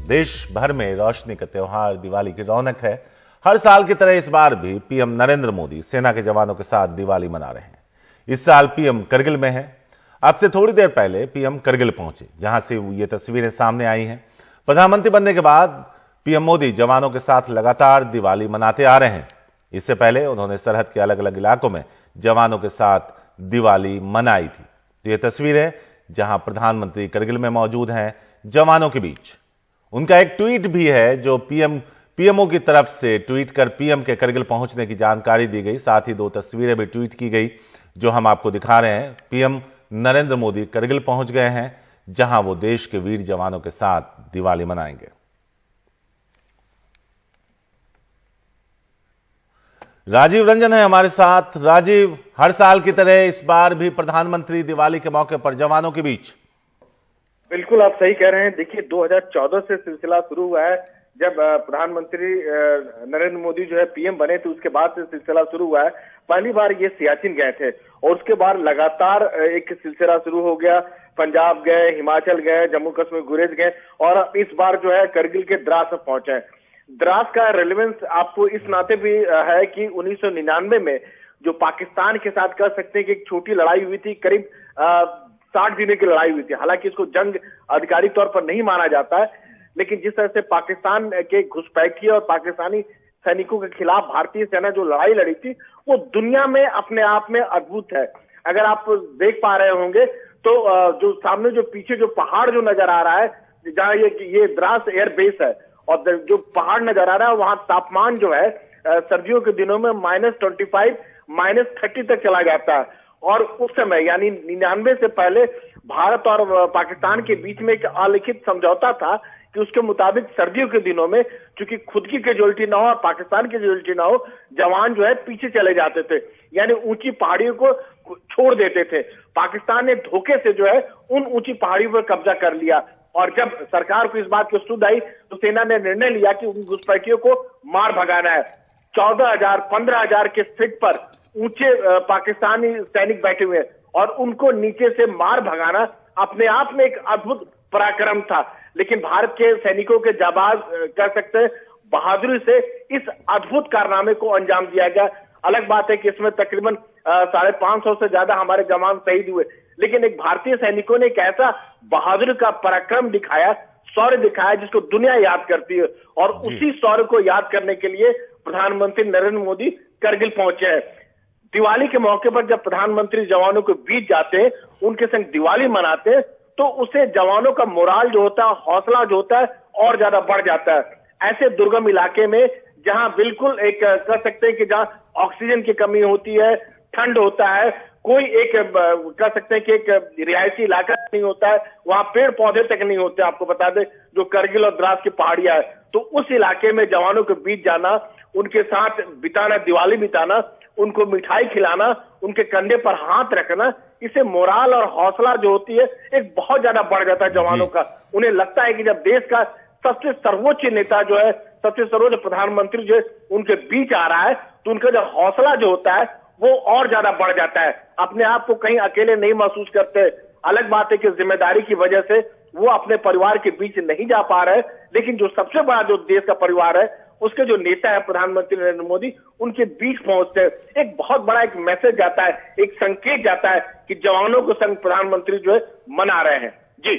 देश भर में रोशनी का त्योहार दिवाली की रौनक है। हर साल की तरह इस बार भी पीएम नरेंद्र मोदी सेना के जवानों के साथ दिवाली मना रहे हैं। इस साल पीएम करगिल में हैं। अब से थोड़ी देर पहले पीएम करगिल पहुंचे, जहां से ये तस्वीरें सामने आई हैं। प्रधानमंत्री बनने के बाद पीएम मोदी जवानों के साथ लगातार दिवाली मनाते आ रहे हैं। इससे पहले उन्होंने सरहद के अलग अलग इलाकों में जवानों के साथ दिवाली मनाई थी। तो ये तस्वीरें जहां प्रधानमंत्री करगिल में मौजूद हैं जवानों के बीच। उनका एक ट्वीट भी है जो पीएमओ की तरफ से ट्वीट कर पीएम के करगिल पहुंचने की जानकारी दी गई। साथ ही 2 तस्वीरें भी ट्वीट की गई जो हम आपको दिखा रहे हैं। पीएम नरेंद्र मोदी करगिल पहुंच गए हैं, जहां वो देश के वीर जवानों के साथ दिवाली मनाएंगे। राजीव रंजन है हमारे साथ। राजीव, हर साल की तरह इस बार भी प्रधानमंत्री दिवाली के मौके पर जवानों के बीच। बिल्कुल आप सही कह रहे हैं। देखिए 2014 से सिलसिला शुरू हुआ है। जब प्रधानमंत्री नरेंद्र मोदी जो है पीएम बने थे, उसके बाद से सिलसिला शुरू हुआ है। पहली बार ये सियाचिन गए थे और उसके बाद लगातार एक सिलसिला शुरू हो गया। पंजाब गए, हिमाचल गए, जम्मू कश्मीर गुरेज गए और इस बार जो है करगिल के द्रास में पहुंचे हैं। द्रास का रेलेवेंस आपको इस नाते भी है कि 1999 में जो पाकिस्तान के साथ कह सकते हैं कि एक छोटी लड़ाई हुई थी, करीब 60 दिनों की लड़ाई हुई थी। हालांकि इसको जंग आधिकारिक तौर पर नहीं माना जाता है, लेकिन जिस तरह से पाकिस्तान के घुसपैठी और पाकिस्तानी सैनिकों के खिलाफ भारतीय सेना जो लड़ाई लड़ी थी, वो दुनिया में अपने आप में अद्भुत है। अगर आप देख पा रहे होंगे तो जो सामने जो पीछे जो पहाड़ जो नजर आ रहा है, जहाँ ये द्रास एयर बेस है और जो पहाड़ नजर आ रहा है वहां तापमान जो है सर्दियों के दिनों में -25 -30 तक चला जाता है। और उस समय यानी 99 से पहले भारत और पाकिस्तान के बीच में एक अलिखित समझौता था कि उसके मुताबिक सर्दियों के दिनों में चूंकि खुद की कैजुअल्टी ना हो और पाकिस्तान की कैजुअल्टी ना हो, जवान जो है पीछे चले जाते थे, यानी ऊंची पहाड़ियों को छोड़ देते थे। पाकिस्तान ने धोखे से जो है उन ऊंची पहाड़ियों पर कब्जा कर लिया और जब सरकार को इस बात की सुध आई तो सेना ने निर्णय लिया कि उन घुसपैठियों को मार भगाना है। 14,000 15,000 के फीट पर ऊंचे पाकिस्तानी सैनिक बैठे हुए हैं और उनको नीचे से मार भगाना अपने आप में एक अद्भुत पराक्रम था। लेकिन भारत के सैनिकों के जाबाज कह सकते हैं बहादुरी से इस अद्भुत कारनामे को अंजाम दिया गया। अलग बात है कि इसमें तकरीबन 550 से ज्यादा हमारे जवान शहीद हुए, लेकिन एक भारतीय सैनिकों ने एक ऐसा बहादुरी का पराक्रम दिखाया, शौर्य दिखाया जिसको दुनिया याद करती है। और उसी शौर्य को याद करने के लिए प्रधानमंत्री नरेंद्र मोदी करगिल पहुंचे हैं। दिवाली के मौके पर जब प्रधानमंत्री जवानों के बीच जाते हैं, उनके संग दिवाली मनाते हैं, तो उसे जवानों का मोराल जो होता है, हौसला जो होता है और ज्यादा बढ़ जाता है। ऐसे दुर्गम इलाके में जहां बिल्कुल एक कह सकते हैं कि जहां ऑक्सीजन की कमी होती है, ठंड होता है, कोई एक कह सकते हैं कि एक रिहायशी इलाका नहीं होता है, वहां पेड़ पौधे तक नहीं होते। आपको बता दें जो करगिल और द्रास की पहाड़ियां है, तो उस इलाके में जवानों के बीच जाना, उनके साथ बिताना, दिवाली बिताना, उनको मिठाई खिलाना, उनके कंधे पर हाथ रखना, इससे मोराल और हौसला जो होती है एक बहुत ज्यादा बढ़ जाता है जवानों का। उन्हें लगता है कि जब देश का सबसे सर्वोच्च नेता जो है, सबसे सर्वोच्च प्रधानमंत्री जो है उनके बीच आ रहा है, तो उनका जो हौसला जो होता है वो और ज्यादा बढ़ जाता है। अपने आप को कहीं अकेले नहीं महसूस करते। अलग बात है कि जिम्मेदारी की वजह से वो अपने परिवार के बीच नहीं जा पा रहे, लेकिन जो सबसे बड़ा जो देश का परिवार है, उसके जो नेता है प्रधानमंत्री नरेंद्र मोदी, उनके बीच पहुंचते हैं। एक बहुत बड़ा एक मैसेज जाता है, एक संकेत जाता है कि जवानों को संग प्रधानमंत्री जो है मना रहे हैं। जी।